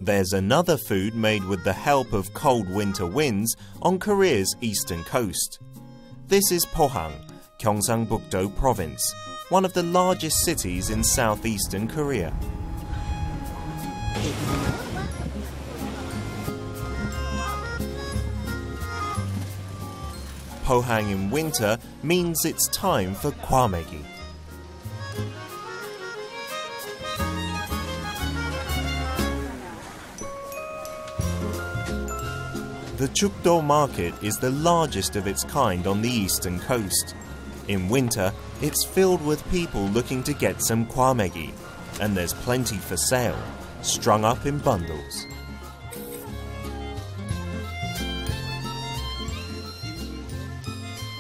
There's another food made with the help of cold winter winds on Korea's eastern coast. This is Pohang, Gyeongsangbuk-do province, one of the largest cities in southeastern Korea. Pohang in winter means it's time for Gwamegi. The Gyeongbuk market is the largest of its kind on the eastern coast. In winter, it's filled with people looking to get some Gwamegi, and there's plenty for sale, strung up in bundles.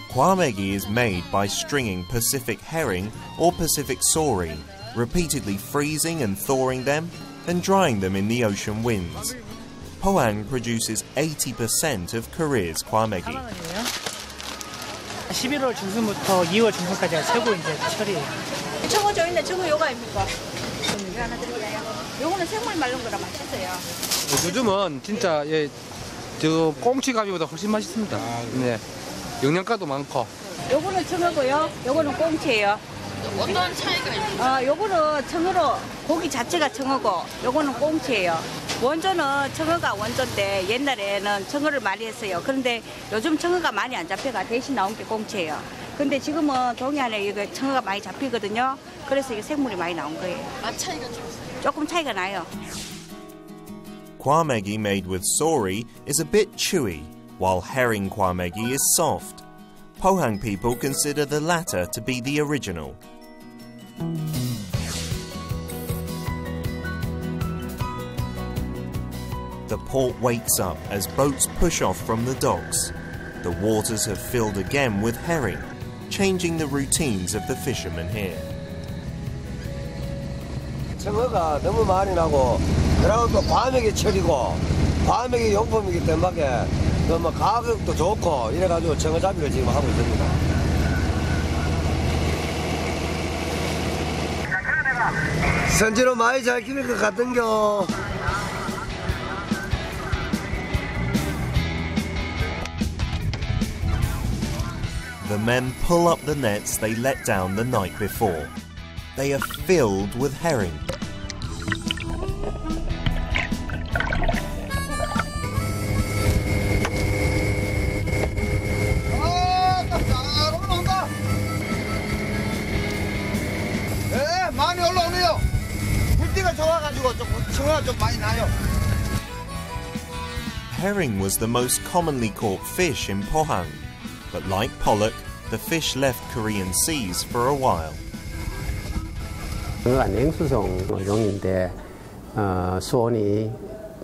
Gwamegi is made by stringing Pacific herring or Pacific sori, repeatedly freezing and thawing them, and drying them in the ocean winds. Pohang produces 80% of Korea's Gwamegi. 11월 중순부터 2월 중순까지가 최고 이제 철이에요. 청어 저인데 청어 요거 아닙니까? 이거 하나 드릴까요? 요거는 생물 말린 거라 맛있어요. 요즘은 진짜 저 꽁치 가비보다 훨씬 맛있습니다. 네, 영양가도 많고. 요거는 청어고요. 요거는 꽁치예요. 어떤 차이가 있나요? 요거는 청어로 고기 자체가 청어고 요거는 꽁치예요. 원조는 청어가 원조인데 옛날에는 청어를 많이 했어요. 그런데 요즘 청어가 많이 안 잡혀가 대신 나온 게 꽁치예요. 근데 지금은 동해안에 이거 청어가 많이 잡히거든요. 그래서 이게 생물이 많이 나온 거예요. 맛 차이가 좀 있어요? 조금 차이가 나요. Gwamegi made with sori is a bit chewy, while herring Gwamegi is soft. Pohang people consider the latter to be the original. The port wakes up as boats push off from the docks. The waters have filled again with herring, changing the routines of the fishermen here. 청어가 너무 많이 나고, 그리고 또 과메기 철이고, 과메기 용품이기 때문에 뭐 가격도 좋고 이래가지고 청어 잡이를 지금 하고 있습니다. 선지로 많이 잘 키울 것 같은겨. The men pull up the nets they let down the night before. They are filled with herring. 많이 올라오네요. 물때가 좋아가지고 청어가 좀 많이 나요. Herring was the most commonly caught fish in Pohang, but like pollock, the fish left Korean seas for a while. 청어가 냉수성 종인데 수온이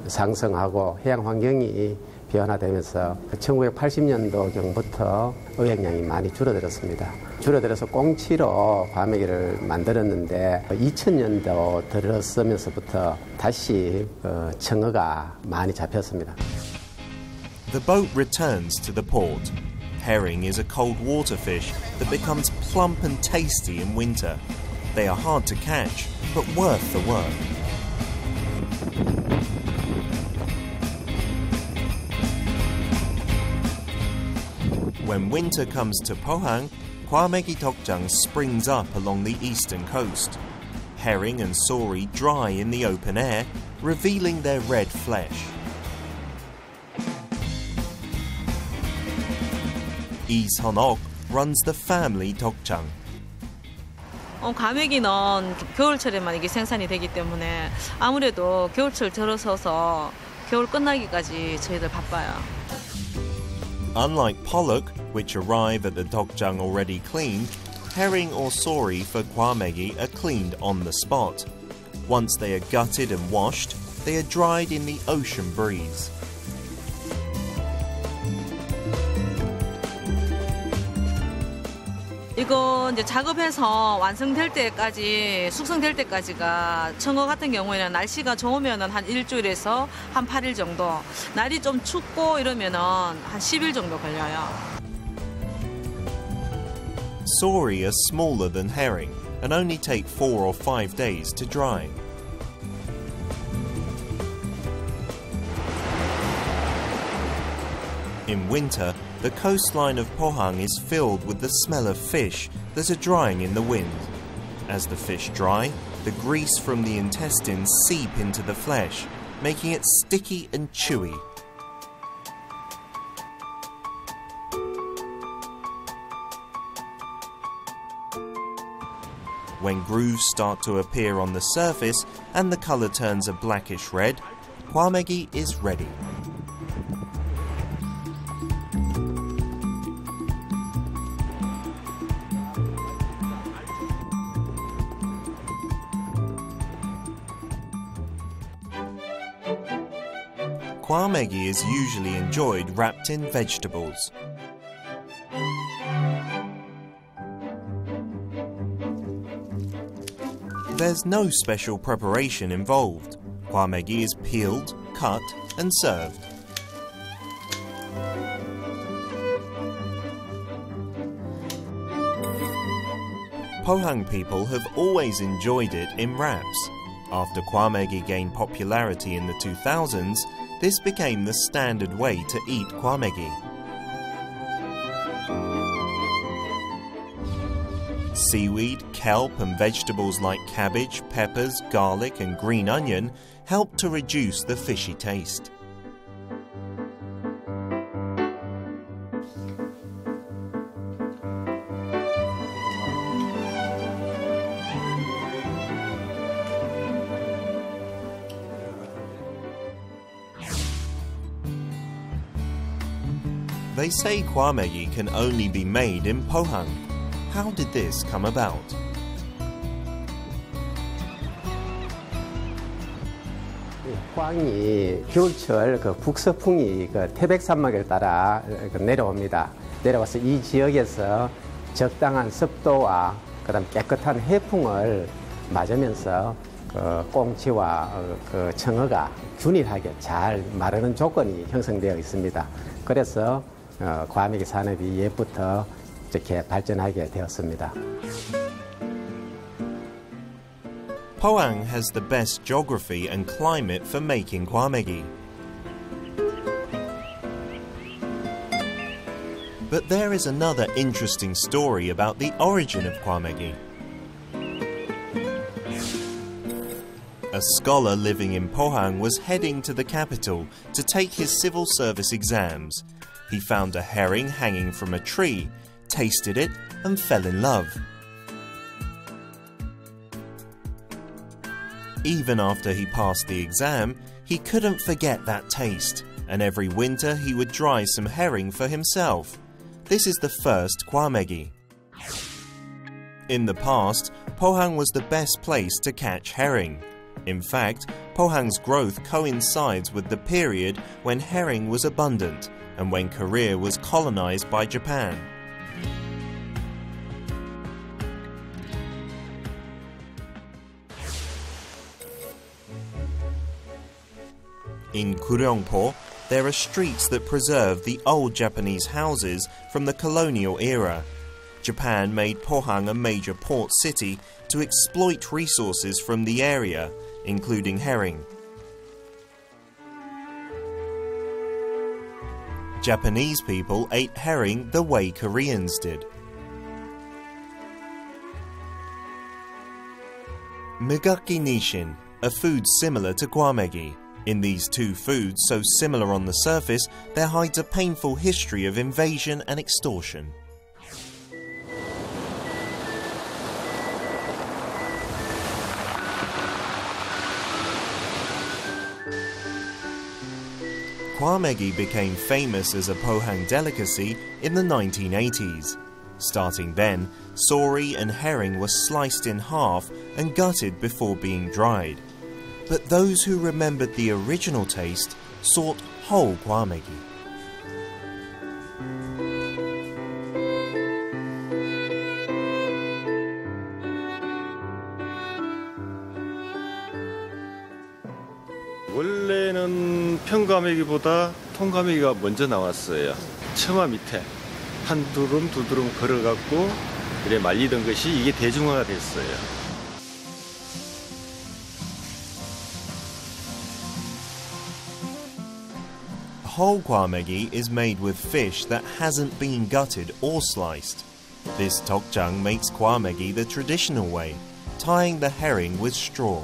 상승하고 해양 환경이 변화되면서 1980년도경부터 어획량이 많이 줄어들었습니다. 줄어들어서 꽁치로 과메기를 만들었는데 2000년도 들어서면서부터 다시 청어가 많이 잡혔습니다. The boat returns to the port. Herring is a cold water fish that becomes plump and tasty in winter. They are hard to catch, but worth the work. When winter comes to Pohang, Gwamegi dokjang springs up along the eastern coast. Herring and sori dry in the open air, revealing their red flesh. Lee Son-ok runs the family dokjang. 과메기는 겨울철에만 이게 생산이 되기 때문에 아무래도 겨울철 들어서서 겨울 끝나기까지 저희들 바빠요. Unlike pollock, which arrive at the dokjang already cleaned, herring or sori for Gwamegi are cleaned on the spot. Once they are gutted and washed, they are dried in the ocean breeze. 이거 이제 작업해서 완성될 때까지, 숙성될 때까지가 청어 같은 경우에는 날씨가 좋으면은 한 일주일에서 한 8일 정도, 날이 좀 춥고 이러면은 한 10일 정도 걸려요. Sori are smaller than herring and only take 4 or 5 days to dry. In winter, the coastline of Pohang is filled with the smell of fish that are drying in the wind. As the fish dry, the grease from the intestines seep into the flesh, making it sticky and chewy. When grooves start to appear on the surface and the color turns a blackish red, Gwamegi is ready. Gwamegi is usually enjoyed wrapped in vegetables. There's no special preparation involved. Gwamegi is peeled, cut and served. Pohang people have always enjoyed it in wraps. After Gwamegi gained popularity in the 2000s, this became the standard way to eat Gwamegi. Seaweed, kelp and vegetables like cabbage, peppers, garlic and green onion help to reduce the fishy taste. They say Gwamegi can only be made in Pohang. How did this come about? 포항이 겨울철 북서풍이 태백 산맥을 따라 내려옵니다. 내려와서 이 지역에서 적당한 습도와 그다음 깨끗한 해풍을 맞으면서 꽁치와 청어가 균일하게 잘 마르는 조건이 형성되어 있습니다. 그래서 과메기 산업이 옛부터 이렇게 발전하게 되었습니다. Pohang has the best geography and climate for making Gwamegi. But there is another interesting story about the origin of Gwamegi. A scholar living in Pohang was heading to the capital to take his civil service exams. He found a herring hanging from a tree, tasted it and fell in love. Even after he passed the exam, he couldn't forget that taste, and every winter he would dry some herring for himself. This is the first Gwamegi. In the past, Pohang was the best place to catch herring. In fact, Pohang's growth coincides with the period when herring was abundant and when Korea was colonized by Japan. In Gyeonggbuk, there are streets that preserve the old Japanese houses from the colonial era. Japan made Pohang a major port city to exploit resources from the area, including herring. Japanese people ate herring the way Koreans did. Mugaki nishin, a food similar to Gwamegi. In these two foods, so similar on the surface, there hides a painful history of invasion and extortion. Gwamegi became famous as a Pohang delicacy in the 1980s. Starting then, sori and herring were sliced in half and gutted before being dried. But those who remembered the original taste sought whole Gwamegi. 원래는 평과메기보다 통과메기가 먼저 나왔어요. 처마 밑에 한 두름 두 두름 걸어갖고 그래 말리던 것이 이게 대중화가 됐어요. Whole gwamegi is made with fish that hasn't been gutted or sliced. This dokjang makes gwamegi the traditional way, tying the herring with straw.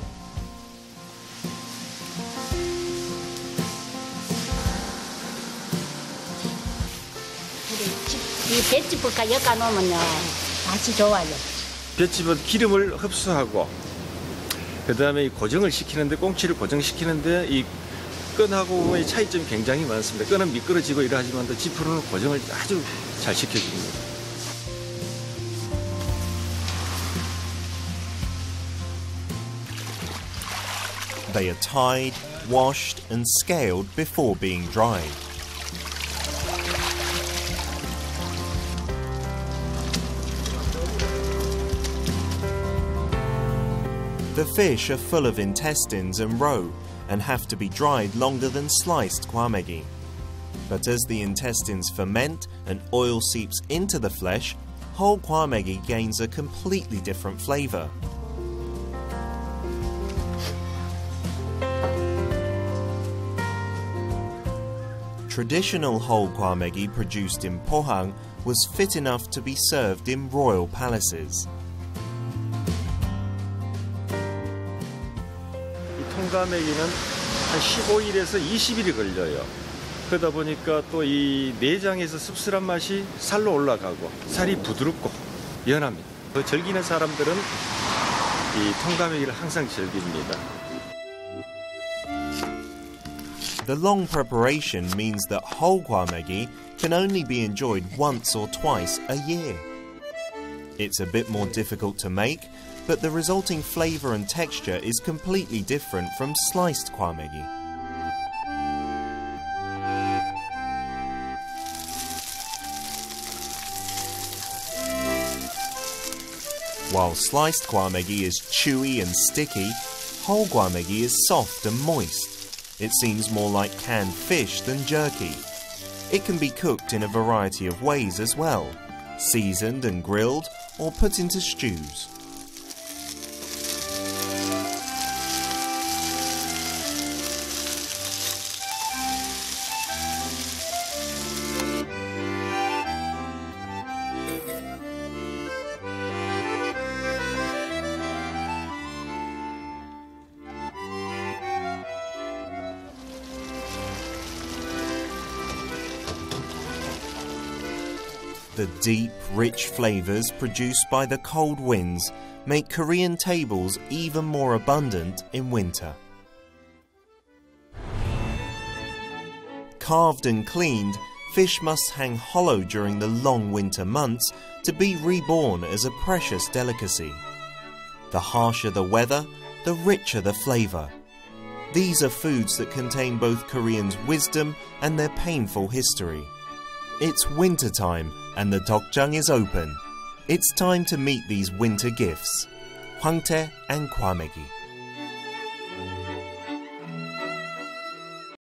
이 볏짚을까 엮어 놓으면요 맛이 좋아요. 볏짚은 기름을 흡수하고 그 다음에 이 고정을 시키는데 꽁치를 고정시키는데 이 끈하고의 차이점이 굉장히 많습니다. 끈은 미끄러지고 이러하지만 또 지푸로는 고정을 아주 잘 시켜줍니다. They are tied, washed and scaled before being dried. The fish are full of intestines and roe and have to be dried longer than sliced gwamegi. But as the intestines ferment and oil seeps into the flesh, whole gwamegi gains a completely different flavour. Traditional whole gwamegi produced in Pohang was fit enough to be served in royal palaces. 통가메기는 한 15일에서 20일이 걸려요. 그러다 보니까 또 이 내장에서 씁쓸한 맛이 살로 올라가고 살이 부드럽고 연합니다. 그 즐기는 사람들은 이 통가메기를 항상 즐깁니다. The long preparation means that whole gwamegi can only be enjoyed once or twice a year. It's a bit more difficult to make, but the resulting flavour and texture is completely different from sliced gwamegi. While sliced gwamegi is chewy and sticky, whole gwamegi is soft and moist. It seems more like canned fish than jerky. It can be cooked in a variety of ways as well, seasoned and grilled or put into stews. The deep, rich flavours produced by the cold winds make Korean tables even more abundant in winter. Carved and cleaned, fish must hang hollow during the long winter months to be reborn as a precious delicacy. The harsher the weather, the richer the flavour. These are foods that contain both Koreans' wisdom and their painful history. It's winter time and the dokjang is open. It's time to meet these winter gifts, hwangtae and gwamegi.